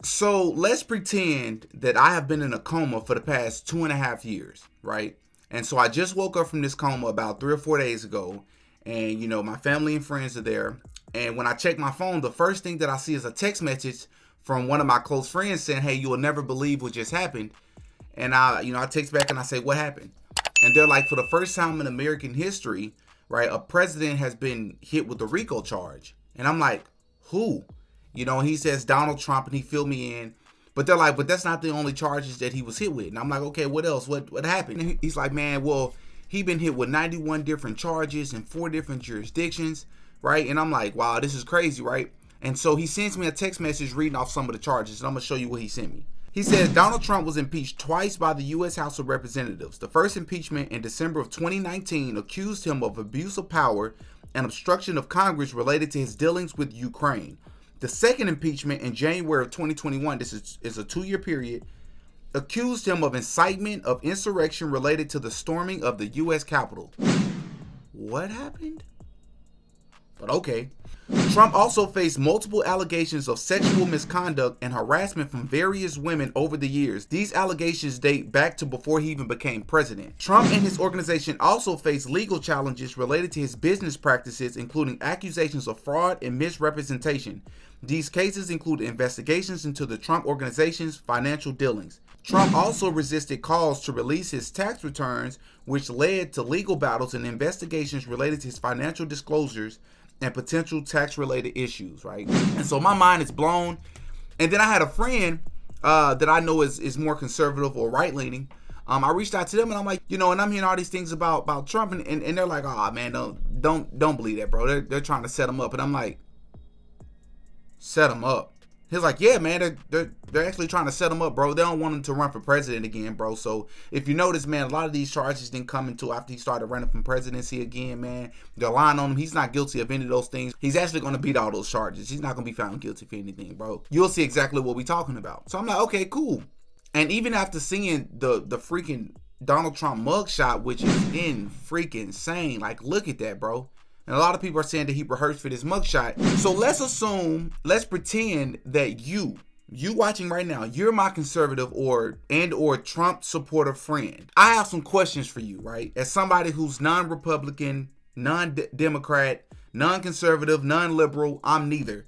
So let's pretend that I have been in a coma for the past 2.5 years, right? And so I just woke up from this coma about 3 or 4 days ago, and my family and friends are there. And when I check my phone, the first thing that I see is a text message from one of my close friends saying, "Hey, you will never believe what just happened." And I text back and I say, "What happened?" And they're like, for the first time in American history, right, a president has been hit with a RICO charge. And I'm like, who? He says Donald Trump, and he filled me in. But they're like, but that's not the only charges that he was hit with. And I'm like, okay, what else? What happened? And he's like, man, well, he been hit with 91 different charges in 4 different jurisdictions, right? And I'm like, wow, this is crazy, right? And so he sends me a text message reading off some of the charges, and I'm going to show you what he sent me. He says Donald Trump was impeached twice by the U.S. House of Representatives. The first impeachment in December of 2019 accused him of abuse of power and obstruction of Congress related to his dealings with Ukraine. The second impeachment in January of 2021, this is a 2-year period, accused him of incitement of insurrection related to the storming of the U.S. Capitol. What happened? But okay. Trump also faced multiple allegations of sexual misconduct and harassment from various women over the years. These allegations date back to before he even became president. Trump and his organization also faced legal challenges related to his business practices, including accusations of fraud and misrepresentation. These cases include investigations into the Trump organization's financial dealings. Trump also resisted calls to release his tax returns, which led to legal battles and investigations related to his financial disclosures and potential tax-related issues, right? And so my mind is blown. And then I had a friend that I know is more conservative or right-leaning. I reached out to them, and I'm like, and I'm hearing all these things about Trump, and they're like, oh man, don't believe that, bro. They're trying to set him up. And I'm like, set him up? He's like, yeah, man, they're actually trying to set him up, bro. They don't want him to run for president again, bro. So if you notice, man, a lot of these charges didn't come until after he started running for presidency again, man. They're lying on him. He's not guilty of any of those things. He's actually going to beat all those charges. He's not going to be found guilty for anything, bro. You'll see exactly what we're talking about. So I'm like, okay, cool. And even after seeing the freaking Donald Trump mugshot, which is freaking insane, like, look at that, bro. And a lot of people are saying that he rehearsed for this mugshot. So let's pretend that you watching right now, you're my conservative or Trump supporter friend. I have some questions for you, right? As somebody who's non-Republican, non-Democrat, non-conservative, non-liberal, I'm neither.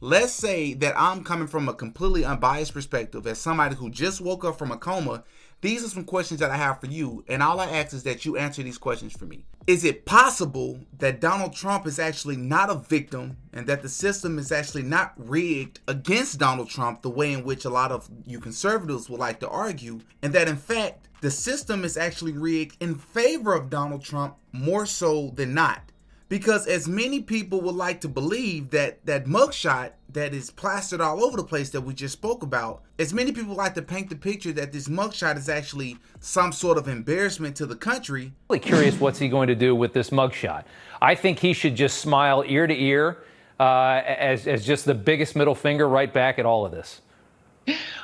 Let's say that I'm coming from a completely unbiased perspective as somebody who just woke up from a coma. These are some questions that I have for you, and all I ask is that you answer these questions for me. Is it possible that Donald Trump is actually not a victim and that the system is actually not rigged against Donald Trump the way in which a lot of you conservatives would like to argue, and that in fact the system is actually rigged in favor of Donald Trump more so than not? Because as many people would like to believe that mugshot that is plastered all over the place that we just spoke about, as many people like to paint the picture that this mugshot is actually some sort of embarrassment to the country. Really curious what's he going to do with this mugshot. I think he should just smile ear to ear as just the biggest middle finger right back at all of this.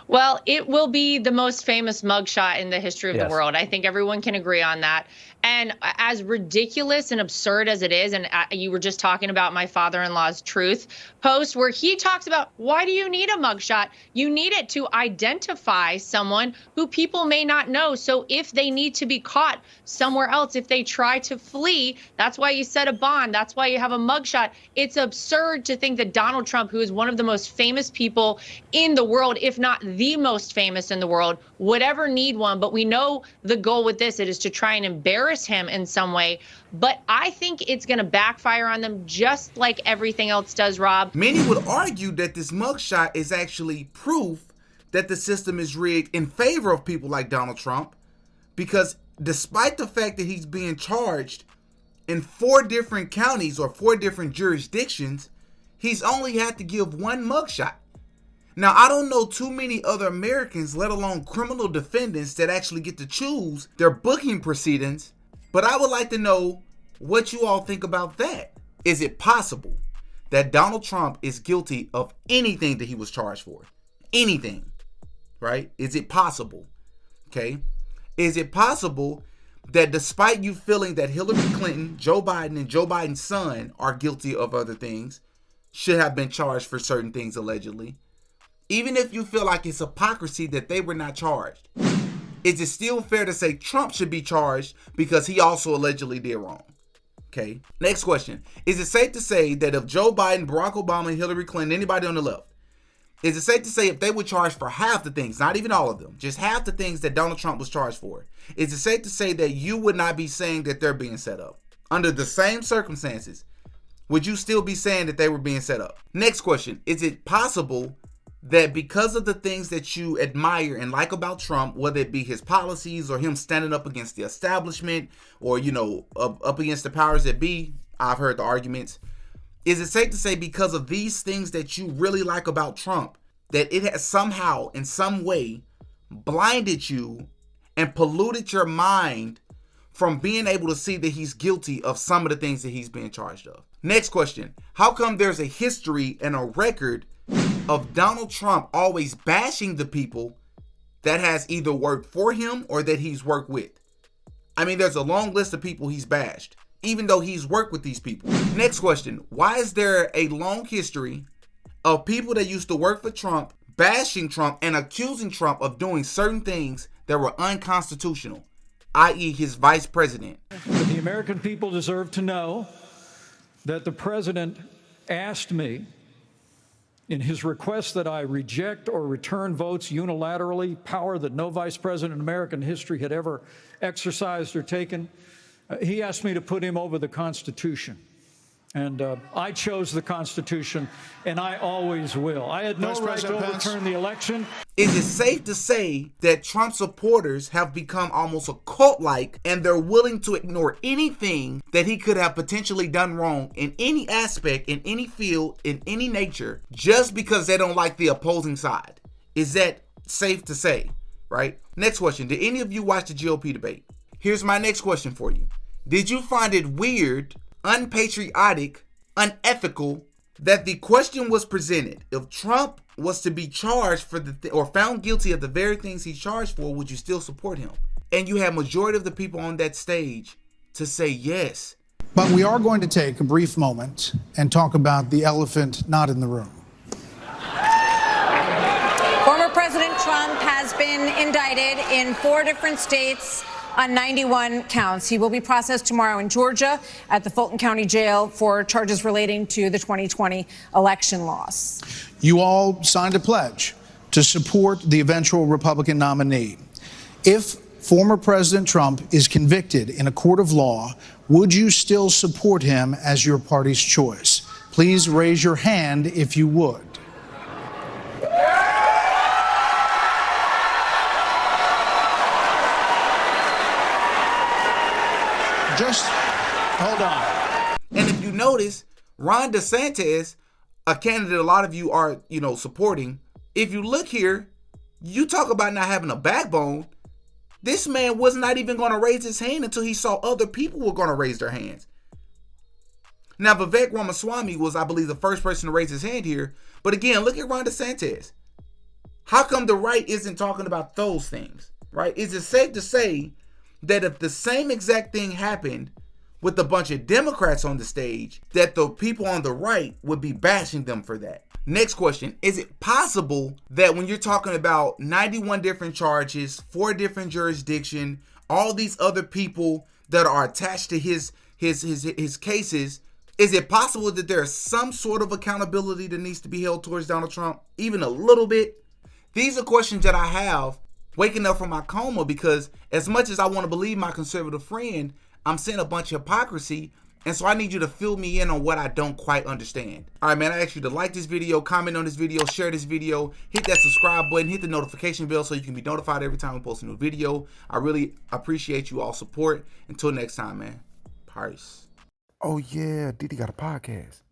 Well, it will be the most famous mugshot in the history of the world. I think everyone can agree on that. And as ridiculous and absurd as it is, and you were just talking about my father-in-law's Truth post where he talks about, why do you need a mugshot? You need it to identify someone who people may not know. So if they need to be caught somewhere else, if they try to flee, that's why you set a bond. That's why you have a mugshot. It's absurd to think that Donald Trump, who is one of the most famous people in the world, if not the most famous in the world, would ever need one. But we know the goal with this, it is to try and embarrass him in some way. But I think it's going to backfire on them just like everything else does, Rob. Many would argue that this mugshot is actually proof that the system is rigged in favor of people like Donald Trump, because despite the fact that he's being charged in 4 different counties or 4 different jurisdictions, he's only had to give one mugshot. Now, I don't know too many other Americans, let alone criminal defendants, that actually get to choose their booking proceedings. But I would like to know what you all think about that. Is it possible that Donald Trump is guilty of anything that he was charged for? Anything, right? Is it possible? Okay. Is it possible that despite you feeling that Hillary Clinton, Joe Biden, and Joe Biden's son are guilty of other things, should have been charged for certain things allegedly, Even if you feel like it's hypocrisy that they were not charged, is it still fair to say Trump should be charged because he also allegedly did wrong? Okay. Next question. Is it safe to say that if Joe Biden, Barack Obama, and Hillary Clinton, anybody on the left, is it safe to say if they were charged for half the things, not even all of them, just half the things that Donald Trump was charged for, is it safe to say that you would not be saying that they're being set up? Under the same circumstances, would you still be saying that they were being set up? Next question. Is it possible that because of the things that you admire and like about Trump, whether it be his policies or him standing up against the establishment or, up against the powers that be, I've heard the arguments, is it safe to say because of these things that you really like about Trump, that it has somehow, in some way, blinded you and polluted your mind from being able to see that he's guilty of some of the things that he's being charged of? Next question. How come there's a history and a record of Donald Trump always bashing the people that has either worked for him or that he's worked with? I mean, there's a long list of people he's bashed, even though he's worked with these people. Next question. Why is there a long history of people that used to work for Trump bashing Trump and accusing Trump of doing certain things that were unconstitutional, i.e. his vice president? But the American people deserve to know that the president asked me in his request that I reject or return votes unilaterally, power that no vice president in American history had ever exercised or taken. He asked me to put him over the Constitution. And I chose the Constitution, and I always will. I had no right to overturn the election. Is it safe to say that Trump supporters have become almost a cult-like, and they're willing to ignore anything that he could have potentially done wrong in any aspect, in any field, in any nature, just because they don't like the opposing side? Is that safe to say, right? Next question. Did any of you watch the GOP debate? Here's my next question for you. Did you find it weird, unpatriotic, unethical that the question was presented? If Trump was to be charged for or found guilty of the very things he's charged for, would you still support him? And you had majority of the people on that stage to say yes. But we are going to take a brief moment and talk about the elephant not in the room. Former President Trump has been indicted in 4 different states on 91 counts. He will be processed tomorrow in Georgia at the Fulton County Jail for charges relating to the 2020 election loss. You all signed a pledge to support the eventual Republican nominee. If former President Trump is convicted in a court of law, would you still support him as your party's choice? Please raise your hand if you would. Just hold on. And if you notice, Ron DeSantis, a candidate a lot of you are, supporting, if you look here, you talk about not having a backbone. This man was not even going to raise his hand until he saw other people were going to raise their hands. Now, Vivek Ramaswamy was, I believe, the first person to raise his hand here. But again, look at Ron DeSantis. How come the right isn't talking about those things, right? Is it safe to say that if the same exact thing happened with a bunch of Democrats on the stage, that the people on the right would be bashing them for that? Next question. Is it possible that when you're talking about 91 different charges, 4 different jurisdictions, all these other people that are attached to his cases, is it possible that there's some sort of accountability that needs to be held towards Donald Trump, even a little bit? These are questions that I have waking up from my coma, because as much as I want to believe my conservative friend, I'm seeing a bunch of hypocrisy, and so I need you to fill me in on what I don't quite understand. All right, man, I ask you to like this video, comment on this video, share this video, hit that subscribe button, hit the notification bell so you can be notified every time we post a new video. I really appreciate you all support. Until next time, man. Peace. Oh yeah, Diddy got a podcast.